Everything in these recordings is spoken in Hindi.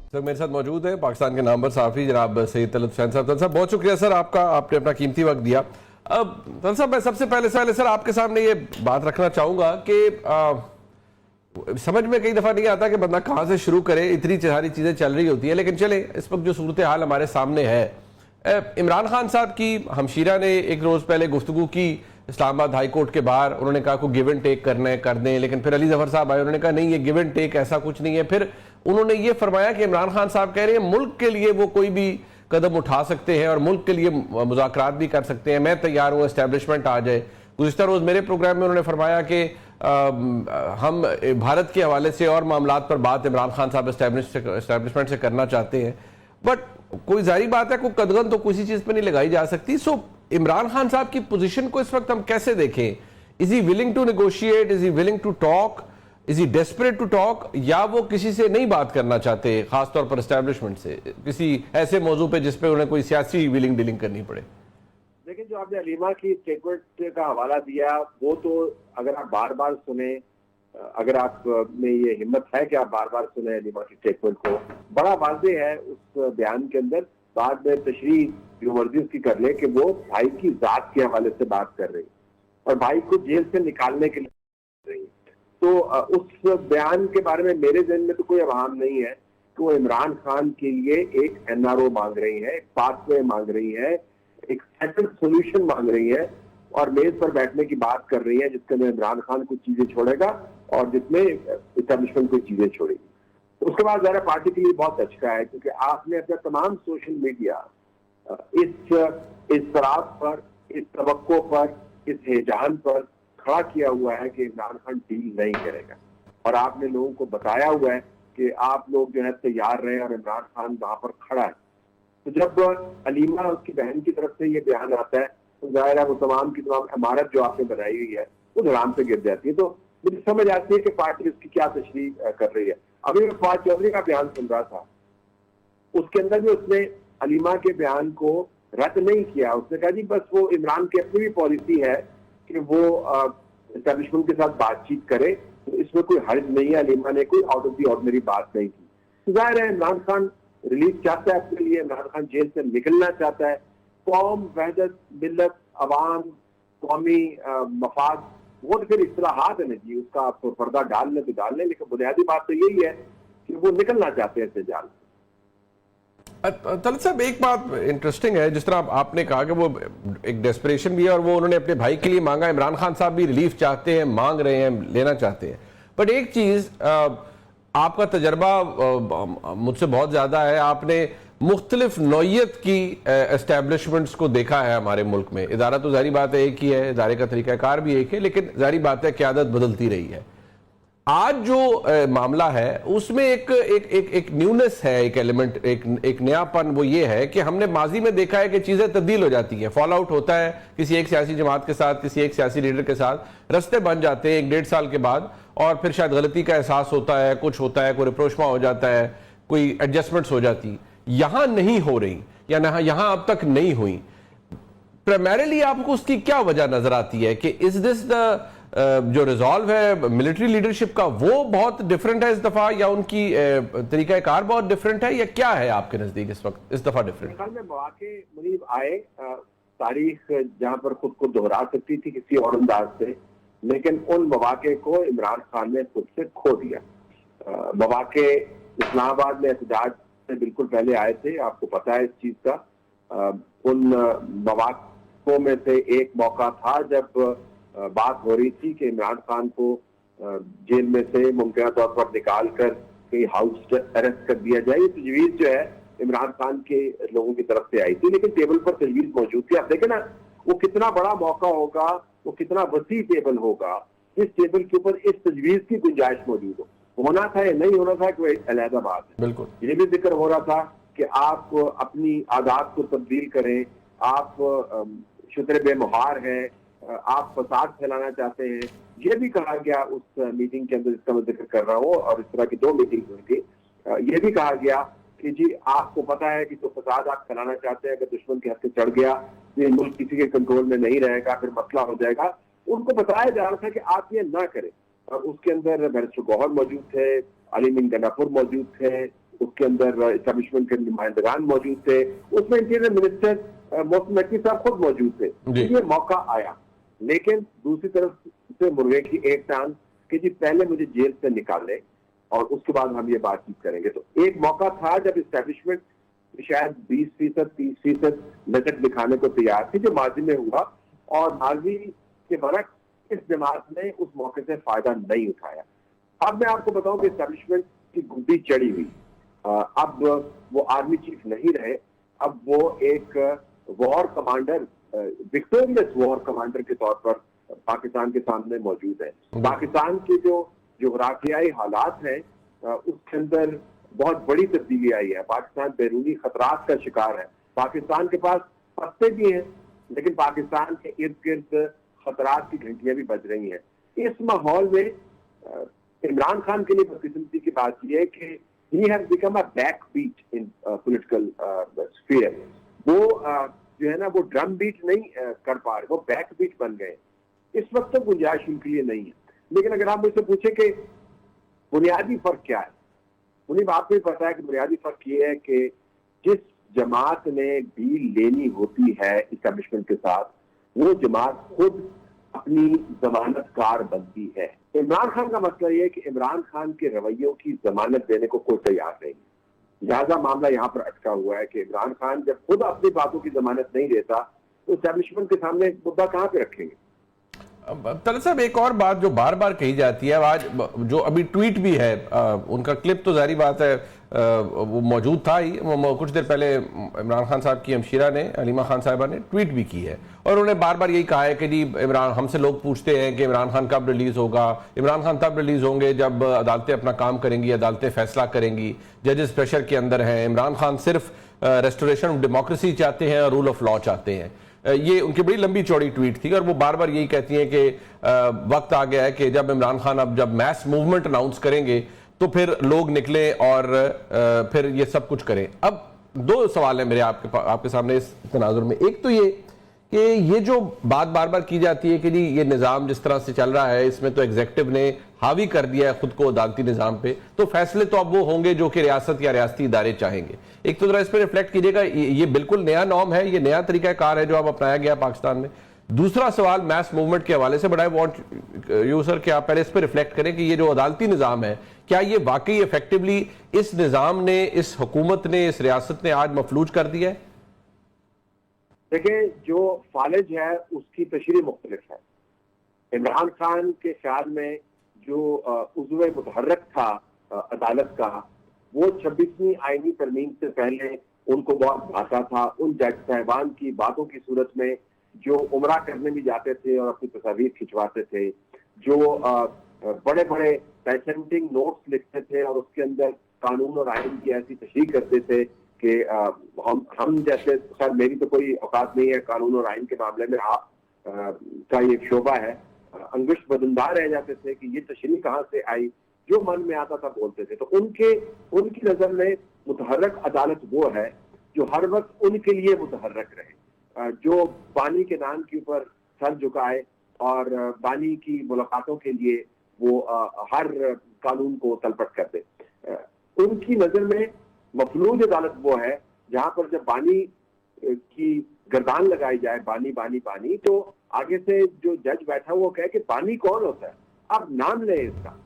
सर मेरे साथ मौजूद है पाकिस्तान के नामवर साफी जनाब सैयद तलत हुसैन साहब। तलत साहब बहुत शुक्रिया सर आपका, आपने अपना कीमती वक्त दिया। अब तलत साहब मैं सबसे पहले सर आपके सामने ये बात रखना चाहूँगा कि समझ में कई दफ़ा नहीं आता कि बंदा कहाँ से शुरू करे, इतनी सारी चीज़ें चल रही होती है। लेकिन चले इस वक्त जो सूरत हाल हमारे सामने है, इमरान खान साहब की हमशीरा ने एक रोज़ पहले गुफ्तगू की इस्लामाबाद हाई कोर्ट के बाहर। उन्होंने कहा को गिव एंड टेक करना है कर दें, लेकिन फिर अली जफर साहब आए, उन्होंने कहा नहीं ये गिव एंड टेक ऐसा कुछ नहीं है। फिर उन्होंने ये फरमाया कि इमरान खान साहब कह रहे हैं मुल्क के लिए वो कोई भी कदम उठा सकते हैं और मुल्क के लिए मुज़ाकरात भी कर सकते हैं, मैं तैयार हूँ, एस्टैब्लिशमेंट आ जाए। गुज़िश्ता रोज़ मेरे प्रोग्राम में उन्होंने फरमाया कि हम भारत के हवाले से और मामलात पर बात इमरान खान साहब एस्टैब्लिशमेंट से करना चाहते हैं। बट कोई जारी बात है, कोई कदगन तो किसी चीज़ पर नहीं लगाई जा सकती। सो इमरान खान साहब की पोजीशन को इस वक्त हम कैसे देखें? Is he willing to negotiate, is he willing to talk, is he desperate to talk, या वो किसी से नहीं बात करना चाहते, खासतौर पर एस्टैब्लिशमेंट से, किसी ऐसे मौजू पे जिस पे उन्हें कोई सियासी विलिंग डीलिंग करनी पड़े? लेकिन जो आपने अलीमा की स्टेटमेंट का हवाला दिया वो तो अगर आप बार बार सुने, अगर आप में ये हिम्मत है कि आप बार बार सुने अलीमा की स्टेटमेंट को, बड़ा वाज़ेह है उस बयान के अंदर। बाद में तशरीह जो मर्जी उसकी कर ले कि वो भाई की जात के हवाले से बात कर रही और भाई को जेल से निकालने के लिए कर रही। तो उस बयान के बारे में मेरे जहन में तो कोई अवाम नहीं है कि वो इमरान खान के लिए एक एनआरओ मांग रही है, एक पाथवे मांग रही है, एक सेटल्ड सोल्यूशन मांग रही है और मेज पर बैठने की बात कर रही है जिसके अंदर इमरान खान कुछ चीजें छोड़ेगा और जिसमें इस्टेब्लिशमेंट कुछ चीजें छोड़ेगी। उसके बाद ज़रा पार्टी के लिए बहुत अच्छा है क्योंकि आपने अपना तमाम सोशल मीडिया इस शराब पर, इस तवक्को पर, इस हिजान पर खड़ा किया हुआ है कि इमरान खान डील नहीं करेगा और आपने लोगों को बताया हुआ है कि आप लोग जो है तैयार रहे और इमरान खान वहां पर खड़ा है। तो जब अलीमा उसकी बहन की तरफ से ये बयान आता है तो जाहिर है वो तमाम की तमाम इमारत जो आपने बनाई हुई है वो धराम पे गिर जाती है। तो मुझे समझ आती है कि पार्टी उसकी क्या तशरीह कर रही है। अभी मैं फवाद चौधरी का बयान सुन रहा था, उसके अंदर भी उसने अलीमा के बयान को रद्द नहीं किया। उसने कहा जी बस वो इमरान की अपनी भी पॉलिसी है कि वो एस्टेब्लिशमेंट के साथ बातचीत करे, तो इसमें कोई हर्ज नहीं है। अलीमा ने कोई आउट ऑफ द ऑर्डिनरी बात नहीं की। तो जाहिर है इमरान खान रिलीफ चाहता है अपने लिए, इमरान खान जेल से निकलना चाहता है। कौम, वहदत, मिल्लत, अवाम, कौमी मफाद, वो तो फिर इस्लाहात है ना जी, उसका आपको पर्दा डालने तो डालने, लेकिन बुनियादी बात तो यही है कि वो निकलना चाहते हैं जाल। तलत साहब एक बात इंटरेस्टिंग है, जिस तरह आपने कहा कि वो एक डेस्परेशन भी है और वो उन्होंने अपने भाई के लिए मांगा, इमरान खान साहब भी रिलीफ चाहते हैं, मांग रहे हैं, लेना चाहते हैं। बट एक चीज़, आपका तजर्बा मुझसे बहुत ज़्यादा है, आपने मुख्तलिफ नौयत की एस्टेब्लिशमेंट्स को देखा है हमारे मुल्क में। इदारा तो जारी बात है एक ही है, इदारे का तरीक़ाकार भी एक है, लेकिन जारी बात है क़यादत बदलती रही है। आज जो मामला है उसमें एक न्यूनेस है, एक एलिमेंट, एक नयापन, वो ये है कि हमने माजी में देखा है कि चीज़ें तब्दील हो जाती हैं, फॉल आउट होता है किसी एक सियासी जमात के साथ, किसी एक सियासी लीडर के साथ, रस्ते बन जाते हैं 1-1.5 साल के बाद, और फिर शायद गलती का एहसास होता है, कुछ होता है, कोई रिप्रोचमा हो जाता है, कोई एडजस्टमेंट्स हो जाती। यहाँ नहीं हो रही, या यहाँ अब तक नहीं हुई। प्राइमरीली आपको उसकी क्या वजह नजर आती है कि इज दिस द जो रिजॉल्व है मिलिट्री लीडरशिप का वो बहुत डिफरेंट है इस दफा, या उनकी तरीका कार बहुत डिफरेंट है, या क्या है आपके नजदीक इस वक्त इस दफा डिफरेंट? में मौके मुनीब आए, तारीख जहां पर खुद को दोहरा सकती थी किसी और अंदाज से, लेकिन उन मौके को इमरान खान ने खुद से खो दिया। मौके इस्लामाबाद में एहतजाज से बिल्कुल पहले आए थे, आपको पता है इस चीज का। उन मौकों में से एक मौका था जब बात हो रही थी कि इमरान खान को जेल में से मुमकिन तौर पर निकाल कर कहीं हाउस अरेस्ट कर दिया जाए। ये तजवीज जो है इमरान खान के लोगों की तरफ से आई थी, लेकिन टेबल पर तजवीज मौजूद थी। आप देखें ना, वो कितना बड़ा मौका होगा, वो कितना वसी टेबल होगा, इस टेबल के ऊपर इस तजवीज की गुंजाइश मौजूद हो। होना था या नहीं होना था कि अलहदा बात है। बिल्कुल ये भी जिक्र हो रहा था कि आप अपनी आदात को तब्दील करें, आप शुतर बेमुहार हैं, आप फसाद फैलाना चाहते हैं। ये भी कहा गया उस मीटिंग के अंदर जिसका मैं जिक्र कर रहा हूँ, और इस तरह की 2 मीटिंग हुई थी। ये भी कहा गया कि जी आपको पता है कि जो फसाद आप फैलाना चाहते हैं अगर दुश्मन के हाथ से चढ़ गया तो ये मुल्क किसी के कंट्रोल में नहीं रहेगा, फिर मसला हो जाएगा। उनको बताया जा रहा था कि आप ये ना करें। और उसके अंदर बैरिस्टर गौहर मौजूद थे, अली मिन गनापुर मौजूद थे, उसके अंदर एस्टेब्लिशमेंट के नुमाइंदगान मौजूद थे, उसमें इंटीरियर मिनिस्टर मोहसिन नकवी साहब खुद मौजूद थे। ये मौका आया, लेकिन दूसरी तरफ से मुर्गे की एक टांग कि जी पहले मुझे जेल से निकाले और उसके बाद हम ये बातचीत करेंगे। तो एक मौका था जब एस्टेब्लिशमेंट शायद 20% 30% लचक दिखाने को तैयार थी, जो माजी में हुआ, और माजी के बरक्स इस जमात ने उस मौके से फायदा नहीं उठाया। अब मैं आपको बताऊं कि एस्टेब्लिशमेंट की गुड्डी चढ़ी हुई, अब वो आर्मी चीफ नहीं रहे, अब वो एक war commander, victorious war commander के तौर पर पाकिस्तान के सामने मौजूद है। पाकिस्तान के जो जोग्राफियाई हालात हैं उसके अंदर बहुत बड़ी तब्दीली आई है। पाकिस्तान बैरूनी खतरात का शिकार है। पाकिस्तान के पास पत्ते भी हैं, लेकिन पाकिस्तान के इर्द गिर्द खतरात की घंटियां भी बज रही हैं। इस माहौल में इमरान खान के लिए बदकिस्मती की बात यह है कि he has become a back beat in political sphere. वो जो है ना, वो ड्रम बीट नहीं कर पा रहे, वो बैक बीट बन गए। इस वक्त तो गुंजाइश उनके लिए नहीं है। लेकिन अगर आप मुझसे पूछे कि बुनियादी फर्क क्या है, मुझे आपको भी पता है कि बुनियादी फर्क ये है कि जिस जमात ने डील लेनी होती है इस्टेब्लिशमेंट के साथ, वो जमात खुद अपनी जमानतकार बनती है। इमरान खान का मसला ये है कि इमरान खान के रवैयों की जमानत देने को कोई तैयार नहीं। लिहाजा मामला यहाँ पर अटका हुआ है कि इमरान खान जब खुद अपनी बातों की जमानत नहीं देता तो इस्टेब्लिशमेंट के सामने मुद्दा कहाँ पे रखेंगे। तलत साहब, एक और बात जो बार बार कही जाती है, आज जो अभी ट्वीट भी है, उनका क्लिप तो जारी बात है वो मौजूद था ही, कुछ देर पहले इमरान खान साहब की हमशीरा ने, हलीमा खान साहिबा ने ट्वीट भी की है और उन्होंने बार बार यही कहा है कि जी इमरान, हमसे लोग पूछते हैं कि इमरान खान कब रिलीज होगा। इमरान खान तब रिलीज होंगे जब अदालतें अपना काम करेंगी, अदालतें फैसला करेंगी, जजेस प्रेशर के अंदर हैं। इमरान खान सिर्फ रेस्टोरेशन ऑफ डेमोक्रेसी चाहते हैं और रूल ऑफ लॉ चाहते हैं। ये उनकी बड़ी लंबी चौड़ी ट्वीट थी और वो बार बार यही कहती हैं कि वक्त आ गया है कि जब इमरान खान अब जब मैस मूवमेंट अनाउंस करेंगे तो फिर लोग निकले और फिर ये सब कुछ करें। अब दो सवाल है मेरे आपके सामने इस तनाजुर में। एक तो ये कि ये जो बात बार बार की जाती है कि जी ये निज़ाम जिस तरह से चल रहा है, इसमें तो एग्जीक्यूटिव ने हावी कर दिया है खुद को अदालती निज़ाम पे, तो फैसले तो अब वो होंगे जो कि रियासत या रियासती इदारे चाहेंगे। एक तो जरा इस पर रिफ्लेक्ट कीजिएगा, ये बिल्कुल नया नॉर्म है, ये नया तरीकाकार है जो अब अपनाया गया पाकिस्तान में। दूसरा सवाल मैस मूवमेंट के हवाले से, but I want you sir कि आप पहले इस पर रिफ्लेक्ट करें कि ये जो अदालती निज़ाम है, क्या ये वाकई इफेक्टिवली इस निज़ाम ने, इस हुकूमत ने, इस रियासत ने आज मफलूज कर दिया है? देखिए, जो फालिज है उसकी तशरीह मुख्तलिफ है। इमरान खान के ख्याल में जो उज़्वे मुतहर्रक था अदालत का, वो 26वीं आईनी तरमीम से पहले उनको बहुत भाता था। उन जज साहिबान की बातों की सूरत में जो उमरा करने भी जाते थे और अपनी तस्वीर खिंचवाते थे, जो बड़े बड़े पेसेंटिंग नोट्स लिखते थे और उसके अंदर कानून और आइन की ऐसी तशरीह करते थे कि हम जैसे, सर मेरी तो कोई औकात नहीं है कानून और आइन के मामले में, आप का ये एक शोबा है, अंगुश बदनदार रह जाते थे कि ये तशरीह कहाँ से आई, जो मन में आता था बोलते थे। तो उनकी नजर में मुतहर्रक अदालत वो है जो हर वक्त उनके लिए मुतहर्रक रहे, जो बानी के नाम के ऊपर सर झुकाए और बानी की मुलाकातों के लिए वो हर कानून को तलपट कर दे। उनकी नजर में मफलूज अदालत वो है जहां पर जब बानी की गर्दान लगाई जाए, बानी बानी बानी, तो आगे से जो जज बैठा वो कहे कि बानी कौन होता है, आप नाम लें इसका।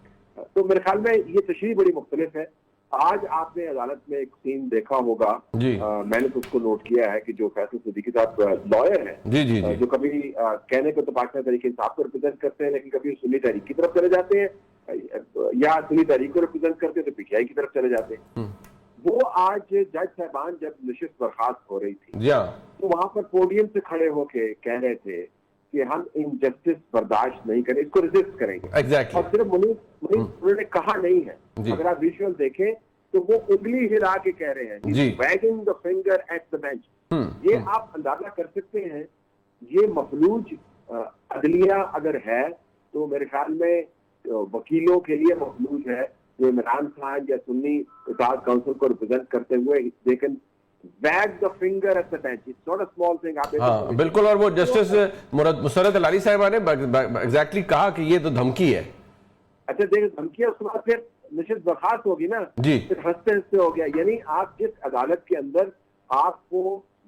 तो मेरे ख्याल में ये तशरीह बड़ी मुख्तलिफ है। आज आपने अदालत में एक सीन देखा होगा, मैंने तो उसको नोट किया है कि जो फैसल सिद्दीकी साहब लॉयर हैं, जो कभी कहने को तो पाकिस्तान तहरीक इंसाफ को रिप्रेजेंट करते हैं, लेकिन कभी सुन्नी तहरीक की तरफ चले जाते हैं, या सुन्नी तहरीक को रिप्रेजेंट करते हैं तो पीटीआई की तरफ चले जाते हैं। वो आज जज साहबान जब नशिस्त बर्खास्त हो रही थी तो वहां पर पोडियम से खड़े होके कह रहे थे कि हम इनजस्टिस बर्दाश्त नहीं करें, इसको रेजिस्ट करेंगे। और सिर्फ मुनीर उन्होंने कहा नहीं है, अगर आप विजुअल देखें तो वो उंगली हिला के कह रहे हैं, waging the finger at the bench. ये आप अंदाजा कर सकते हैं, ये मफलूज अदलिया अगर है तो मेरे ख्याल में वकीलों के लिए मफलूज है जो इमरान खान या सुन्नी इत्तेहाद काउंसिल को रिप्रेजेंट करते हुए they can wag the finger at the bench. It's not a small thing. हाँ, बिल्कुल। और वो जस्टिस मुसर्रत अलाली साहिबा ने एग्जैक्टली कहा कि ये तो धमकी है। अच्छा, देखिए धमकी है, उसके बाद फिर नशिस्त बर्खास्त होगी ना, जी। फिर हंसते हंसते हो गया। यानी आप जिस अदालत के अंदर आपको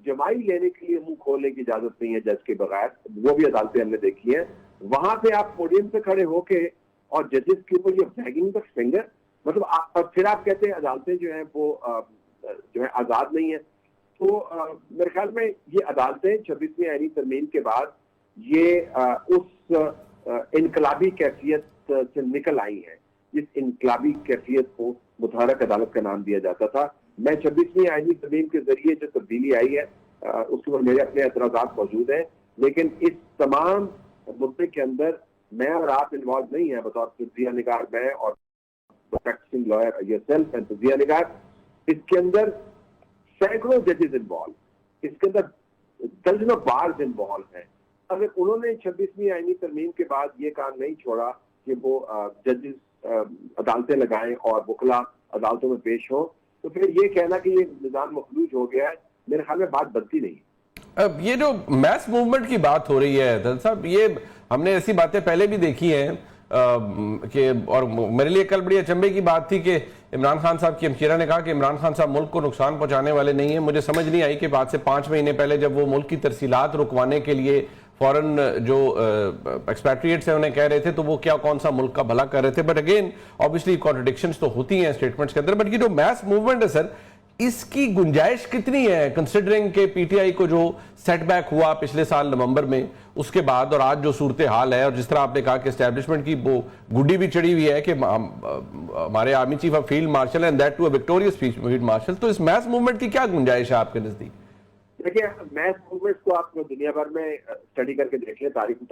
जमाई लेने के लिए मुंह खोलने की इजाजत नहीं है जज के बगैर, वो भी अदालतें हमने देखी हैं, वहां पे आप पोडियम पे खड़े होके और जजेस के ऊपर ये बैगिंग द फिंगर, मतलब और फिर आप कहते हैं अदालतें जो है वो जो है आजाद नहीं है। तो मेरे ख्याल में ये अदालतें 26वीं आईनी तरमीम के बाद ये उस इनकलाबी कैफियत से निकल आई है जिस इनकलाबी कैफियत को मुतहरक अदालत का नाम दिया जाता था। मैं 26वीं आईनी तरमीम के जरिए जो तब्दीली आई है उसके ऊपर मेरे अपने एतराज़ात मौजूद हैं, लेकिन इस तमाम मुद्दे के अंदर मैं और आप इन्वॉल्व नहीं है बतौर तजिया निगार, मैं और प्रैक्टिसिंग लॉयर योरसेल्फ एंड तजिया निगार। इसके अंदर सैकड़ों जजेस इन्वॉल्व, इसके अंदर दर्जनों बार्स इन्वॉल्व हैं। अगर उन्होंने 26वीं आईनी तरमीम के बाद ये काम नहीं छोड़ा कि वो जजेस अदालतें लगाएं और वकला अदालतों में पेश हो, तो फिर ये कहना कि ये निज़ाम मखलूज हो गया है, मेरे ख्याल में बात बनती नहीं। अब ये जो मैस मूवमेंट की बात हो रही है दल साहब, ये हमने ऐसी बातें पहले भी देखी हैं कि, और मेरे लिए कल बड़ी अचंभे की बात थी कि इमरान खान साहब की हमशीरा ने कहा कि इमरान खान साहब मुल्क को नुकसान पहुंचाने वाले नहीं है। मुझे समझ नहीं आई कि बाद से 5 महीने पहले जब वो मुल्क की तरसीलात रुकवाने के लिए फॉरेन जो एक्सपैट्रिएट्स हैं उन्हें कह रहे थे, तो वो क्या कौन सा मुल्क का भला कर रहे थे। बट अगेन ऑब्वियसली कॉन्ट्रडिक्शंस तो होती हैं स्टेटमेंट्स के अंदर। बट ये जो मैस मूवमेंट है सर, इसकी गुंजाइश कितनी है कंसिडरिंग के पीटीआई को जो सेटबैक हुआ पिछले साल नवंबर में, उसके बाद और आज जो सूरत हाल है, और जिस तरह आपने कहा कि एस्टैब्लिशमेंट की वो गुड्डी भी चढ़ी हुई है कि हमारे army chief of field marshal and that too a victorious field marshal, तो इस मैस मूवमेंट की क्या गुंजाइश है आपके नजदीक? देखिए, मैस मूवमेंट्स को आप दुनिया भर में स्टडी करके देख लें, तारीख